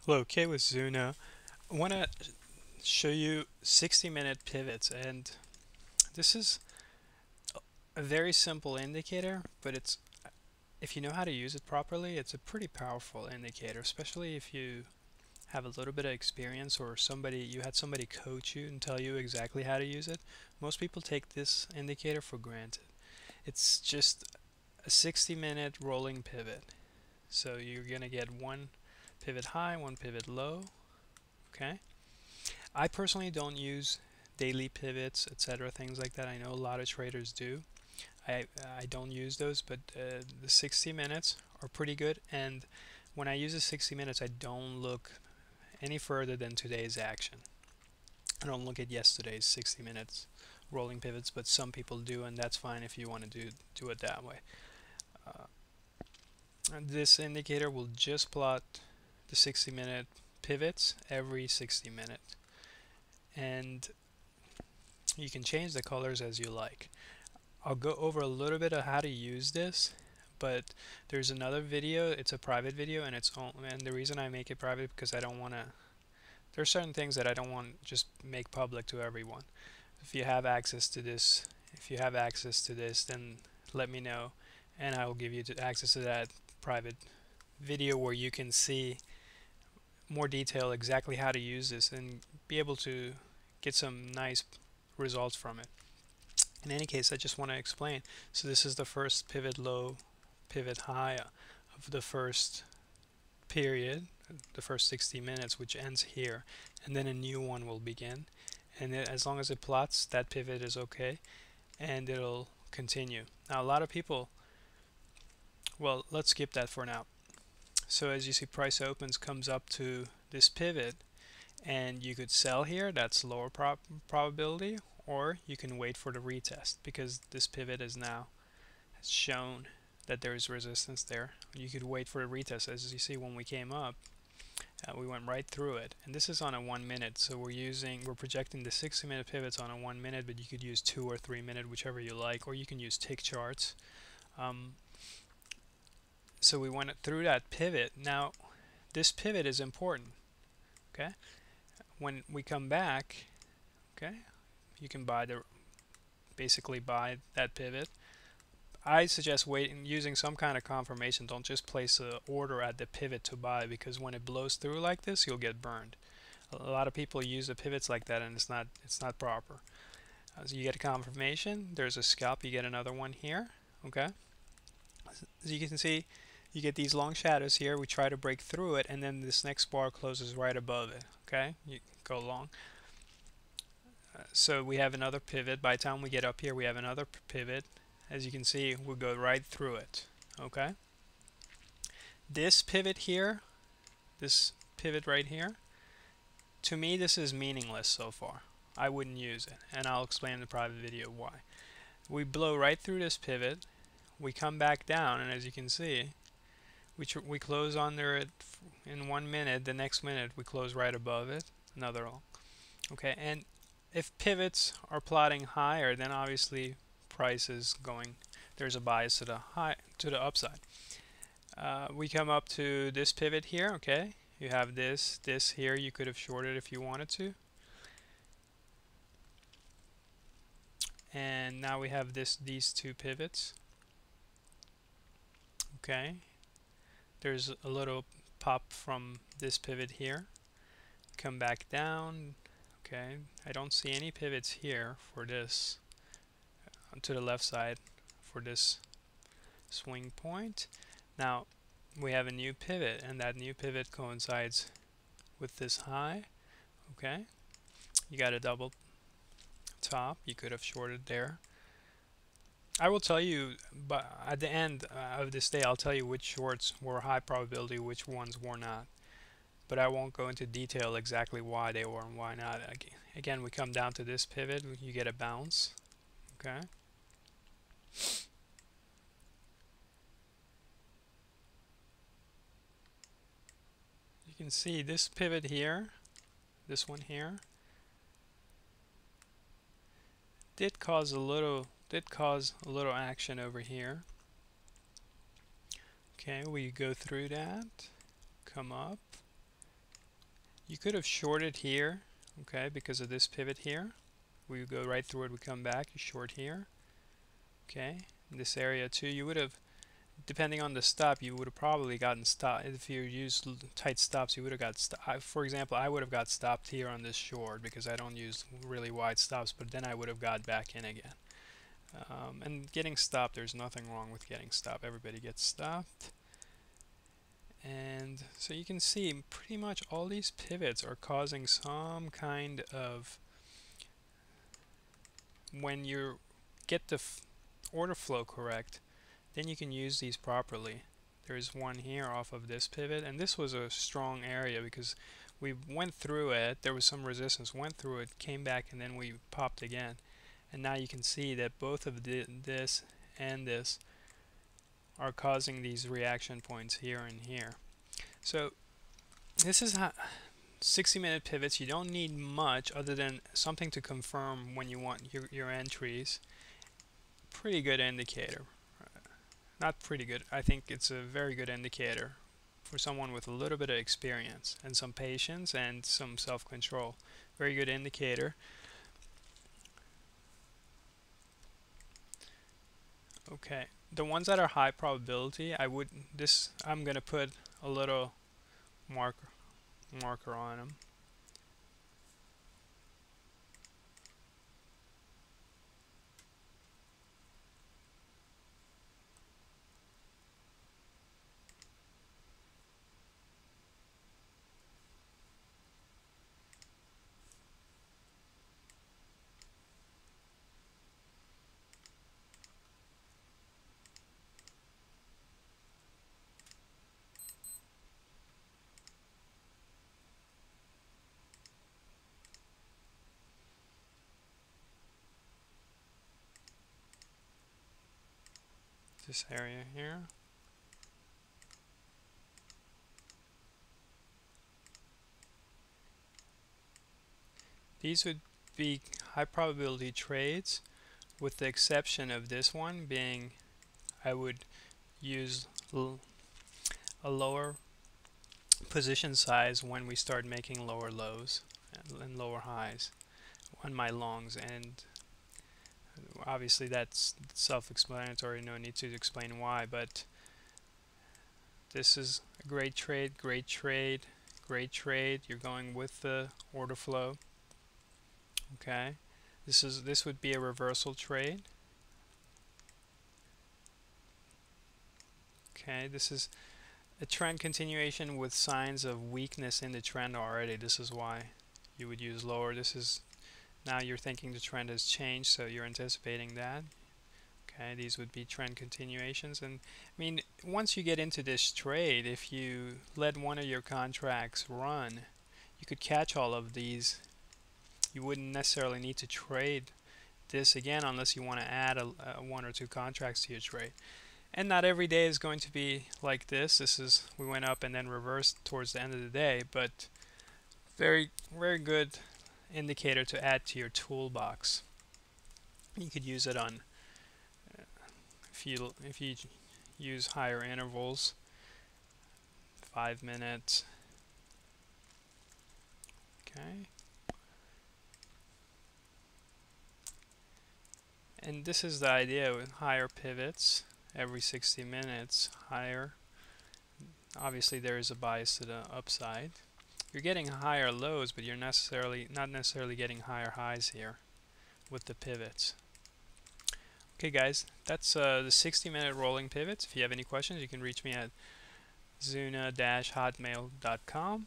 Hello, Kay with Zuna. I want to show you 60-minute pivots, and this is a very simple indicator, but it's if you know how to use it properly, it's a pretty powerful indicator, especially if you have a little bit of experience or you had somebody coach you and tell you exactly how to use it. Most people take this indicator for granted. It's just a 60-minute rolling pivot. So you're going to get one pivot high, one pivot low, okay? I personally don't use daily pivots, etc., things like that. I know a lot of traders do. I I don't use those, but the 60 minutes are pretty good. And when I use the 60 minutes, I don't look any further than today's action. I don't look at yesterday's 60 minutes rolling pivots, but some people do, and that's fine if you want to do it that way. Uh, and this indicator will just plot the 60-minute pivots every 60 minutes, and you can change the colors as you like. I'll go over a little bit of how to use this, but there's another video. It's a private video, and the reason I make it private because I don't want to. There's certain things that I don't want just make public to everyone. If you have access to this, then let me know, and I will give you access to that private video where you can see more detail exactly how to use this and be able to get some nice results from it. In any case, I just want to explain. So this is the first pivot low, pivot high of the first period, the first 60 minutes, which ends here, and then a new one will begin. And as long as it plots, that pivot is okay, and it'll continue. Now, a lot of people, well, let's skip that for now. So as you see, price opens, comes up to this pivot, and you could sell here. That's lower probability, or you can wait for the retest because this pivot is now has shown that there is resistance there. You could wait for a retest. As you see, when we came up, we went right through it, and this is on a 1 minute. So we're projecting the 60-minute pivots on a 1 minute, but you could use 2 or 3 minute, whichever you like, or you can use tick charts. So we went through that pivot. Now this pivot is important, okay? When we come back, okay, you can basically buy that pivot. I suggest using some kind of confirmation. Don't just place an order at the pivot to buy, because when it blows through like this, you'll get burned. A lot of people use the pivots like that, and it's not proper. So you get a confirmation. There's a scalp. You get another one here. Okay. As you can see, you get these long shadows here. We try to break through it, and then this next bar closes right above it. Okay. You go long. So we have another pivot. By the time we get up here, we have another pivot. As you can see, we'll go right through it. Okay. This pivot here, this pivot right here, to me this is meaningless so far. I wouldn't use it, and I'll explain in the private video why. We blow right through this pivot, we come back down, and as you can see, we close under it in 1 minute. The next minute we close right above it, another long. Okay, and if pivots are plotting higher, then obviously price is going, there's a bias to the upside. We come up to this pivot here. Okay, you have this here. You could have shorted if you wanted to, and now we have these two pivots. Okay, there's a little pop from this pivot here. Come back down. Okay, I don't see any pivots here for this to the left side for this swing point. Now we have a new pivot, and that new pivot coincides with this high. Okay, you got a double top. You could have shorted there. I will tell you, but at the end of this day, I'll tell you which shorts were high probability, which ones were not. But I won't go into detail exactly why they were and why not. Again, we come down to this pivot, you get a bounce. Okay. You can see this pivot here, this one here, did cause a little action over here. Okay, we go through that, come up, You could have shorted here, okay, because of this pivot here. We go right through it, we come back, you short here, okay. In this area too, you would have, depending on the stop, you would have probably gotten stopped. If you use tight stops, you would have got stopped. For example, I would have got stopped here on this short because I don't use really wide stops, but then I would have got back in again. And getting stopped, there's nothing wrong with getting stopped. Everybody gets stopped. And so you can see pretty much all these pivots are causing some kind of, when you get the order flow correct, then you can use these properly. There's one here off of this pivot, and this was a strong area because we went through it, there was some resistance, went through it, came back, and then we popped again. And now you can see that both of this and this are causing these reaction points here and here. So this is how 60-minute pivots. You don't need much other than something to confirm when you want your entries. Pretty good indicator. Not pretty good, I think it's a very good indicator for someone with a little bit of experience and some patience and some self-control. Very good indicator. Okay, the ones that are high probability, I'm gonna put a little marker on them. This area here. These would be high probability trades, with the exception of this one being, I would use a lower position size when we start making lower lows and lower highs on my longs, and obviously that's self-explanatory, no need to explain why, but this is a great trade, great trade, great trade. You're going with the order flow. Okay, this would be a reversal trade. Okay, this is a trend continuation with signs of weakness in the trend already. This is why you would use lower. This is, now you're thinking the trend has changed, so you're anticipating that. Okay, these would be trend continuations. And I mean, once you get into this trade, if you let one of your contracts run, you could catch all of these. You wouldn't necessarily need to trade this again unless you want to add one or two contracts to your trade. And not every day is going to be like this. We went up and then reversed towards the end of the day, but very, very good indicator to add to your toolbox. You could use it on if you use higher intervals, 5 minutes. Okay. And this is the idea with higher pivots every 60 minutes, higher. Obviously there is a bias to the upside. You're getting higher lows, but you're not necessarily getting higher highs here with the pivots. Okay guys, that's the 60-minute rolling pivots. If you have any questions, you can reach me at zuna-hotmail.com.